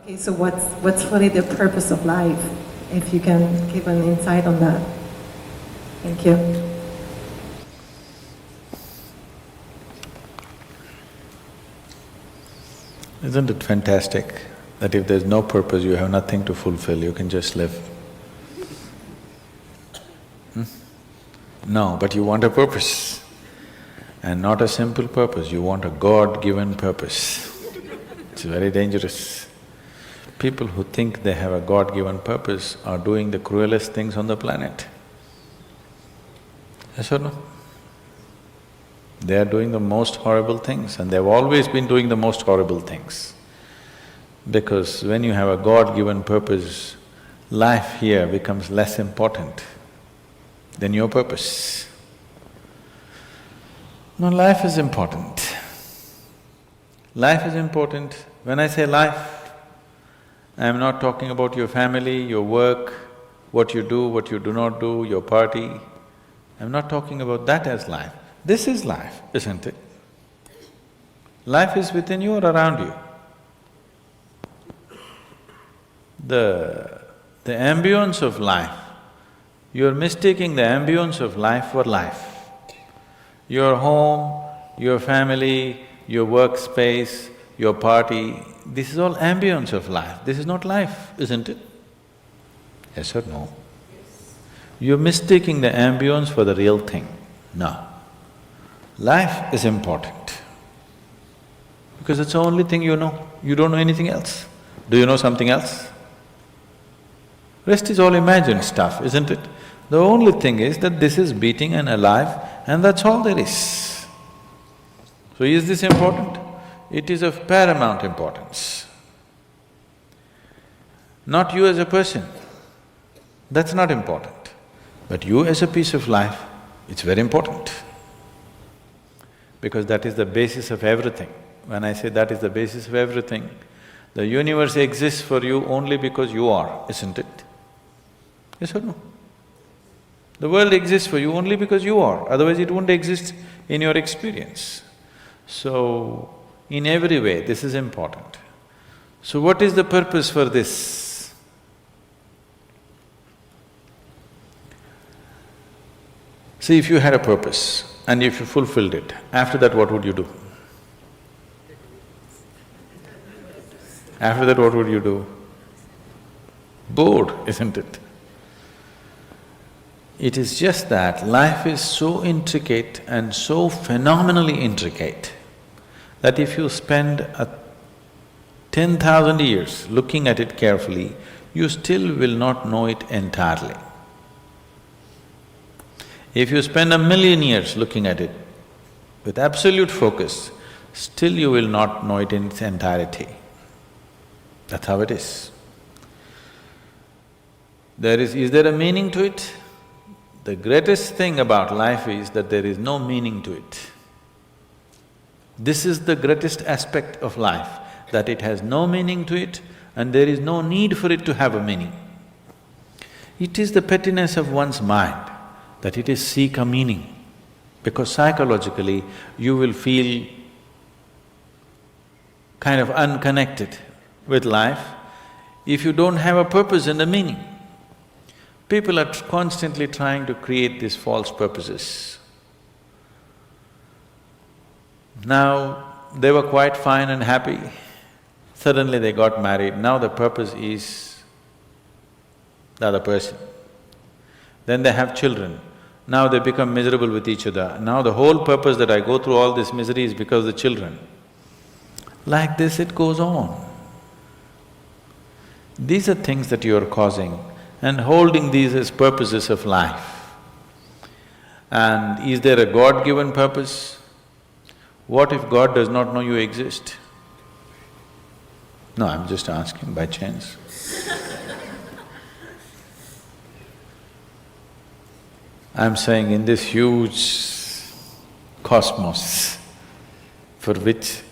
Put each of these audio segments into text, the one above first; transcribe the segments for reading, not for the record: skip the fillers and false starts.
Okay, so what's really the purpose of life? If you can give an insight on that. Thank you. Isn't it fantastic that if there's no purpose, you have nothing to fulfill, you can just live? No, but you want a purpose. And not a simple purpose, you want a God-given purpose. It's very dangerous. People who think they have a God-given purpose are doing the cruelest things on the planet. Yes or no? They are doing the most horrible things, and they've always been doing the most horrible things. Because when you have a God-given purpose, life here becomes less important than your purpose. No, life is important. Life is important. When I say life, I am not talking about your family, your work, what you do not do, your party. I'm not talking about that as life. This is life, isn't it? Life is within you or around you. The ambience of life, you're mistaking the ambience of life for life. Your home, your family, your workspace, your party, this is all ambience of life. This is not life, isn't it? Yes or no? You're mistaking the ambience for the real thing. No. Life is important because it's the only thing you know. You don't know anything else. Do you know something else? Rest is all imagined stuff, isn't it? The only thing is that this is beating and alive and that's all there is. So is this important? It is of paramount importance. Not you as a person, that's not important. But you as a piece of life, it's very important. Because that is the basis of everything. When I say that is the basis of everything, the universe exists for you only because you are, isn't it? Yes or no? The world exists for you only because you are, otherwise it wouldn't exist in your experience. So, in every way, this is important. So what is the purpose for this? See, if you had a purpose and if you fulfilled it, after that what would you do? After that what would you do? Bored, isn't it? It is just that life is so intricate and so phenomenally intricate that if you spend 10,000 years looking at it carefully, you still will not know it entirely. If you spend 1,000,000 years looking at it with absolute focus, still you will not know it in its entirety. That's how it is. Is there a meaning to it? The greatest thing about life is that there is no meaning to it. This is the greatest aspect of life, that it has no meaning to it and there is no need for it to have a meaning. It is the pettiness of one's mind that it is seek a meaning, because psychologically you will feel kind of unconnected with life if you don't have a purpose and a meaning. People are constantly trying to create these false purposes. Now, they were quite fine and happy, suddenly they got married, now the purpose is the other person. Then they have children, now they become miserable with each other. Now the whole purpose that I go through all this misery is because of the children. Like this it goes on. These are things that you are causing and holding these as purposes of life. And is there a God-given purpose? What if God does not know you exist? No, I'm just asking by chance. I'm saying in this huge cosmos for which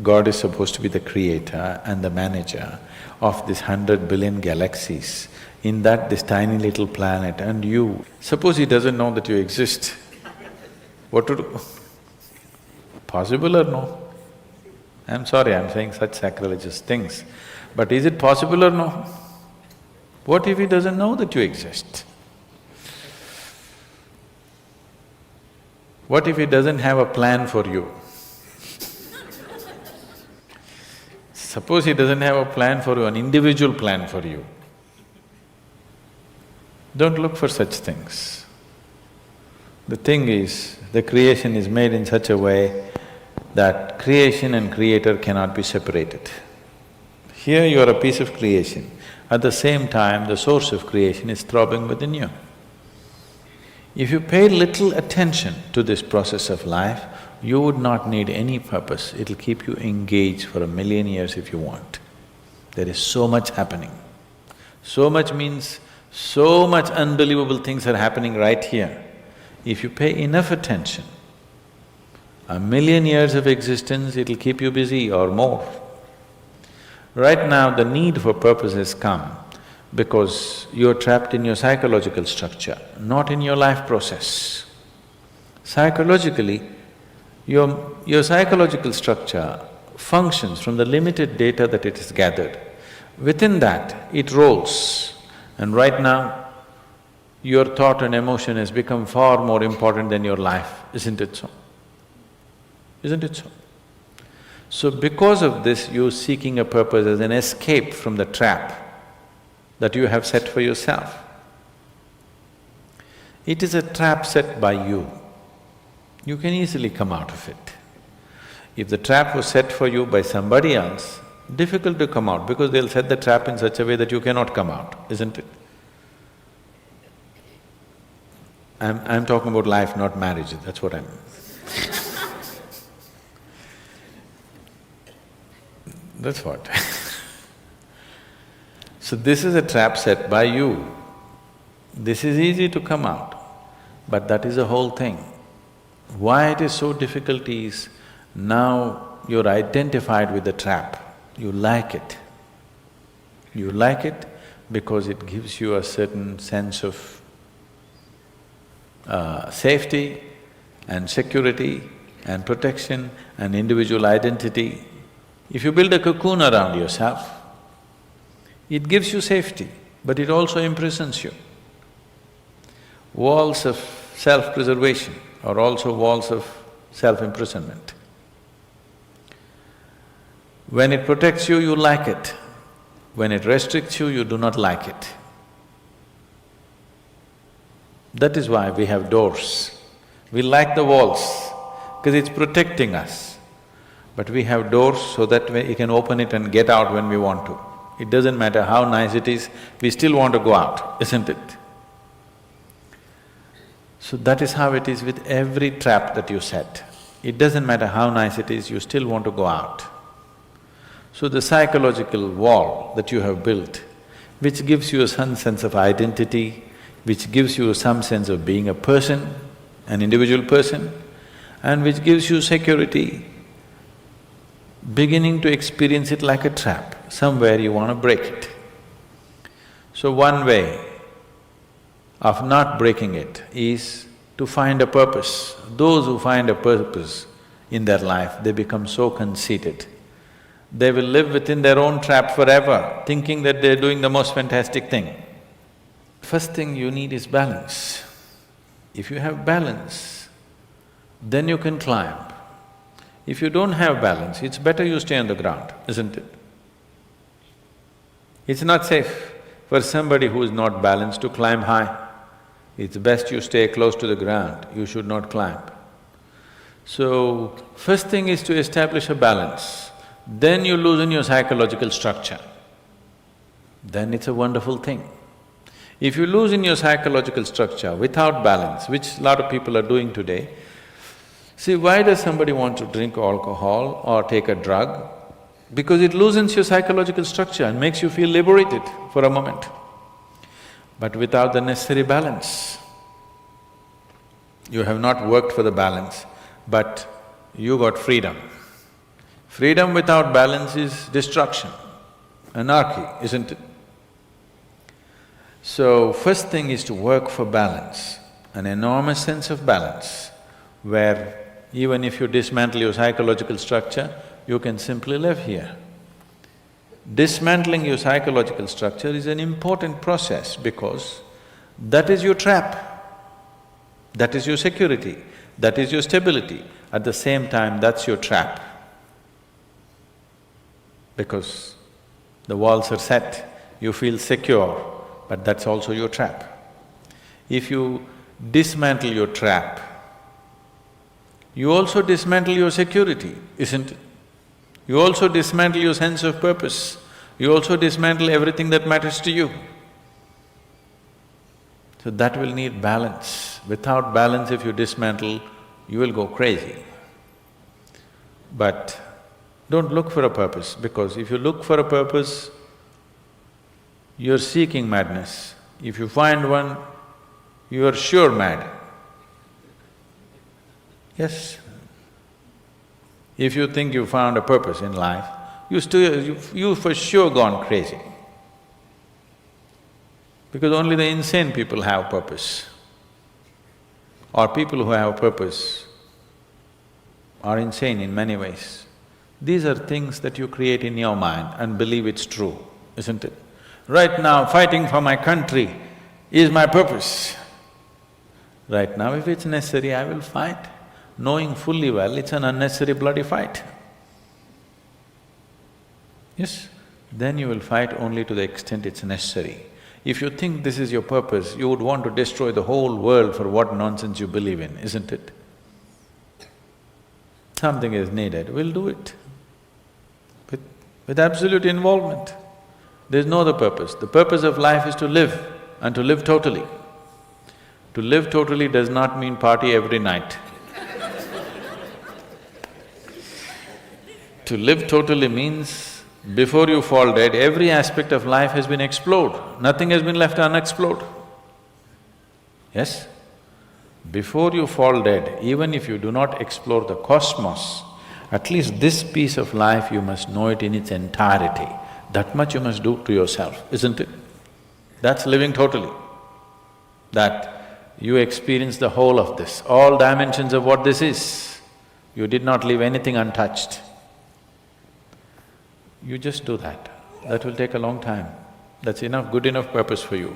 God is supposed to be the creator and the manager of this 100 billion galaxies, in that this tiny little planet and you, suppose he doesn't know that you exist, what to do? Possible or no? I'm sorry, I'm saying such sacrilegious things, But is it possible or no? What if he doesn't know that you exist? What if he doesn't have a plan for you? Suppose he doesn't have a plan for you, an individual plan for you. Don't look for such things. The thing is, the creation is made in such a way that creation and creator cannot be separated. Here you are a piece of creation, at the same time the source of creation is throbbing within you. If you pay little attention to this process of life, you would not need any purpose, it'll keep you engaged for 1,000,000 years if you want. There is so much happening. So much means so much unbelievable things are happening right here. If you pay enough attention, 1,000,000 years of existence, it'll keep you busy or more. Right now, the need for purpose has come because you're trapped in your psychological structure, not in your life process. Psychologically, your psychological structure functions from the limited data that it has gathered. Within that, it rolls. And right now, your thought and emotion has become far more important than your life, isn't it so? Isn't it so? So because of this, you're seeking a purpose as an escape from the trap that you have set for yourself. It is a trap set by you. You can easily come out of it. If the trap was set for you by somebody else, difficult to come out because they'll set the trap in such a way that you cannot come out, isn't it? I'm talking about life, not marriage, that's what I'm… That's what. So this is a trap set by you. This is easy to come out, but that is the whole thing. Why it is so difficult is, now you're identified with the trap, you like it. You like it because it gives you a certain sense of safety and security and protection and individual identity. If you build a cocoon around yourself, it gives you safety, but it also imprisons you. Walls of self-preservation are also walls of self-imprisonment. When it protects you, you like it. When it restricts you, you do not like it. That is why we have doors. We like the walls, because it's protecting us. But we have doors so that we can open it and get out when we want to. It doesn't matter how nice it is, we still want to go out, isn't it? So that is how it is with every trap that you set. It doesn't matter how nice it is, you still want to go out. So the psychological wall that you have built, which gives you some sense of identity, which gives you some sense of being a person, an individual person, and which gives you security, beginning to experience it like a trap, somewhere you want to break it. So one way of not breaking it is to find a purpose. Those who find a purpose in their life, they become so conceited. They will live within their own trap forever, thinking that they're doing the most fantastic thing. First thing you need is balance. If you have balance, then you can climb. If you don't have balance, it's better you stay on the ground, isn't it? It's not safe for somebody who is not balanced to climb high. It's best you stay close to the ground, you should not climb. So, first thing is to establish a balance, then you loosen your psychological structure. Then it's a wonderful thing. If you loosen your psychological structure without balance, which a lot of people are doing today, see, why does somebody want to drink alcohol or take a drug? Because it loosens your psychological structure and makes you feel liberated for a moment. But without the necessary balance, you have not worked for the balance, but you got freedom. Freedom without balance is destruction, anarchy, isn't it? So, first thing is to work for balance, an enormous sense of balance, where even if you dismantle your psychological structure, you can simply live here. dismantling your psychological structure is an important process because that is your trap. That is your security, that is your stability. At the same time, that's your trap. Because the walls are set, you feel secure, but that's also your trap. If you dismantle your trap, you also dismantle your security, isn't it? You also dismantle your sense of purpose. You also dismantle everything that matters to you. So that will need balance. Without balance, if you dismantle, you will go crazy. But don't look for a purpose, because if you look for a purpose, you're seeking madness. If you find one, you are sure mad. Yes. If you think you found a purpose in life, you for sure gone crazy. Because only the insane people have purpose. Or people who have purpose are insane in many ways. These are things that you create in your mind and believe it's true, isn't it? Right now, fighting for my country is my purpose. Right now, if it's necessary, I will fight, knowing fully well it's an unnecessary bloody fight. Yes, then you will fight only to the extent it's necessary. If you think this is your purpose, you would want to destroy the whole world for what nonsense you believe in, isn't it? Something is needed, we'll do it. With absolute involvement. There's no other purpose. The purpose of life is to live, and to live totally. To live totally does not mean party every night. To live totally means before you fall dead, every aspect of life has been explored, nothing has been left unexplored. Yes? Before you fall dead, even if you do not explore the cosmos, at least this piece of life you must know it in its entirety. That much you must do to yourself, isn't it? That's living totally. That you experience the whole of this, all dimensions of what this is. You did not leave anything untouched. You just do that. That will take a long time. That's enough, good enough purpose for you.